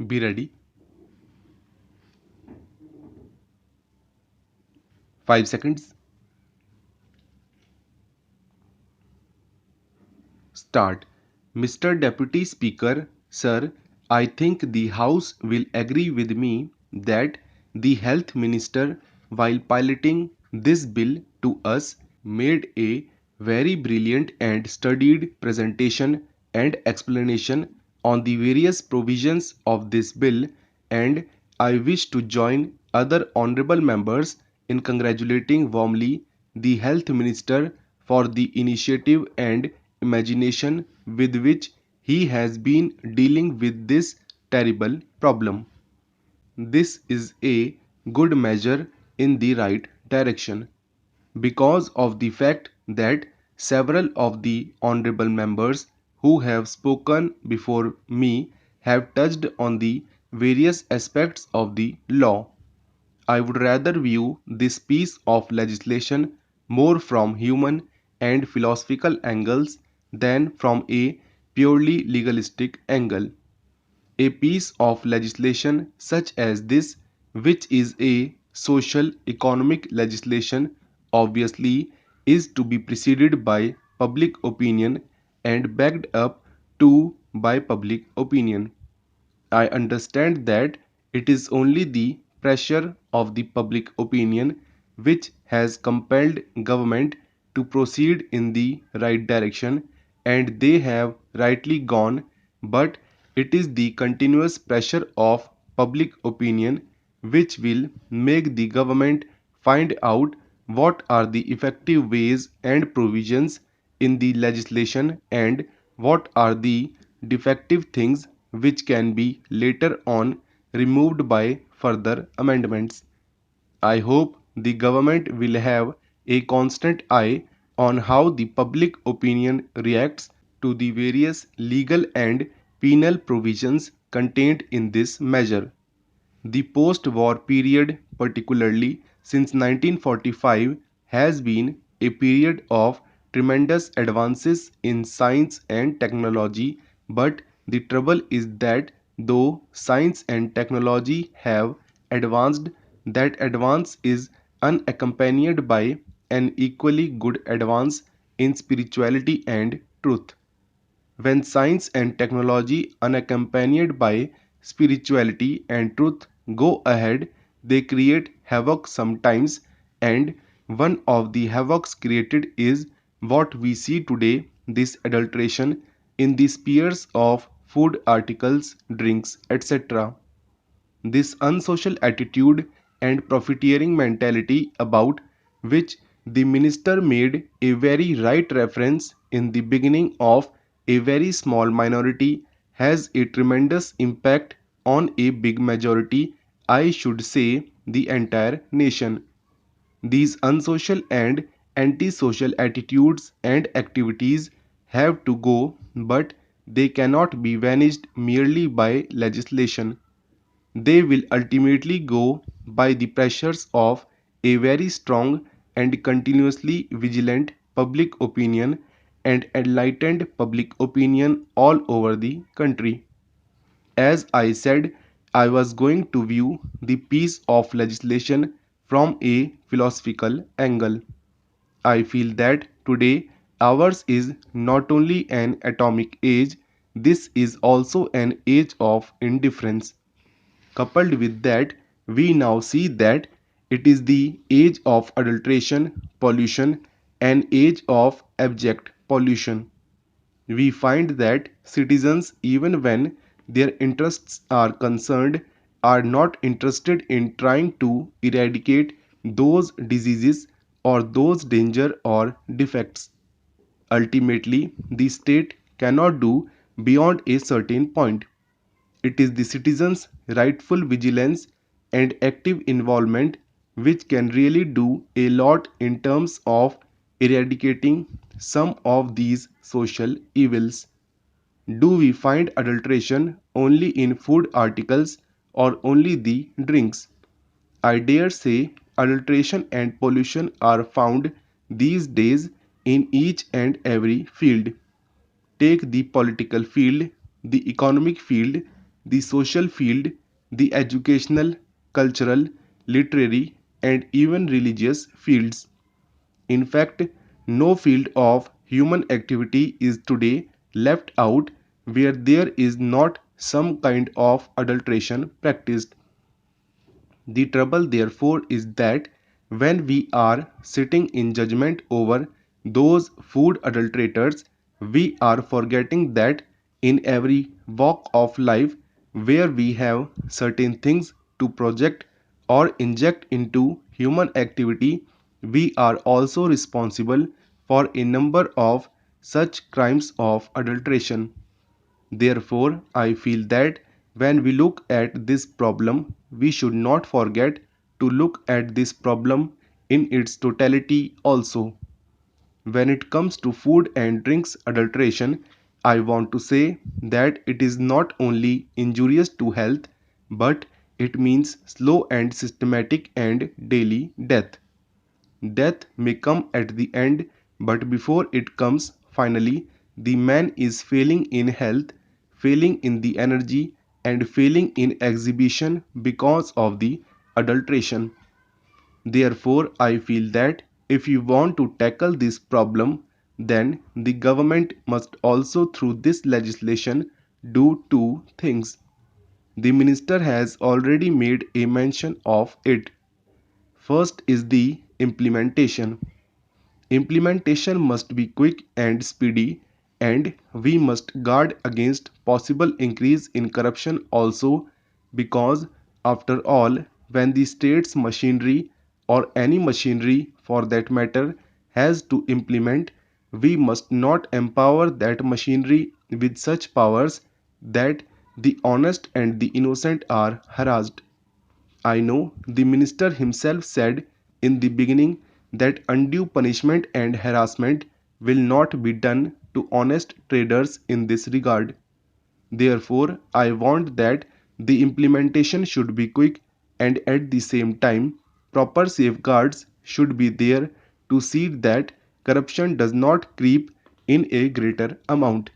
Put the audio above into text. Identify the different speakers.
Speaker 1: Be ready. 5 seconds. Start. Mr. Deputy Speaker, sir, I think the House will agree with me that the Health Minister, while piloting this bill to us, made a very brilliant and studied presentation and explanation on the various provisions of this bill, and I wish to join other honourable members in congratulating warmly the Health Minister for the initiative and imagination with which he has been dealing with this terrible problem. This is a good measure in the right direction because of the fact that several of the honourable members who have spoken before me have touched on the various aspects of the law. I would rather view this piece of legislation more from human and philosophical angles than from a purely legalistic angle. A piece of legislation such as this, which is a social economic legislation, obviously is to be preceded by public opinion and backed up too by public opinion. I understand that it is only the pressure of the public opinion which has compelled government to proceed in the right direction, and they have rightly gone, but it is the continuous pressure of public opinion which will make the government find out what are the effective ways and provisions in the legislation and what are the defective things which can be later on removed by further amendments. I hope the government will have a constant eye on how the public opinion reacts to the various legal and penal provisions contained in this measure. The post-war period, particularly since 1945, has been a period of tremendous advances in science and technology, but the trouble is that though science and technology have advanced, that advance is unaccompanied by an equally good advance in spirituality and truth. When science and technology, unaccompanied by spirituality and truth, go ahead, they create havoc sometimes, and one of the havocs created is what we see today, this adulteration in the spheres of food articles, drinks, etc. This unsocial attitude and profiteering mentality about which the minister made a very right reference in the beginning of a very small minority has a tremendous impact on a big majority, I should say the entire nation. These unsocial and antisocial attitudes and activities have to go, but they cannot be vanished merely by legislation. They will ultimately go by the pressures of a very strong and continuously vigilant public opinion and enlightened public opinion all over the country. As I said, I was going to view the piece of legislation from a philosophical angle. I feel that today ours is not only an atomic age, this is also an age of indifference. Coupled with that, we now see that it is the age of adulteration, pollution, an age of abject pollution. We find that citizens, even when their interests are concerned, are not interested in trying to eradicate those diseases or those danger or defects. Ultimately, the state cannot do beyond a certain point. It is the citizens' rightful vigilance and active involvement which can really do a lot in terms of eradicating some of these social evils. Do we find adulteration only in food articles or only the drinks? I dare say adulteration and pollution are found these days in each and every field. Take the political field, the economic field, the social field, the educational, cultural, literary, and even religious fields. In fact, no field of human activity is today left out where there is not some kind of adulteration practiced. The trouble, therefore, is that when we are sitting in judgment over those food adulterators, we are forgetting that in every walk of life where we have certain things to project or inject into human activity, we are also responsible for a number of such crimes of adulteration. Therefore, I feel that when we look at this problem, we should not forget to look at this problem in its totality also. When it comes to food and drinks adulteration, I want to say that it is not only injurious to health, but it means slow and systematic and daily death. Death may come at the end, but before it comes, finally, the man is failing in health, failing in the energy, and failing in exhibition because of the adulteration. Therefore, I feel that if you want to tackle this problem, then the government must also, through this legislation, do two things. The minister has already made a mention of it. First is the implementation. Implementation must be quick and speedy, and we must guard against possible increase in corruption also, because after all, when the state's machinery, or any machinery for that matter, has to implement, we must not empower that machinery with such powers that the honest and the innocent are harassed. I know the minister himself said in the beginning that undue punishment and harassment will not be done to honest traders in this regard. Therefore, I want that the implementation should be quick, and at the same time, proper safeguards should be there to see that corruption does not creep in a greater amount.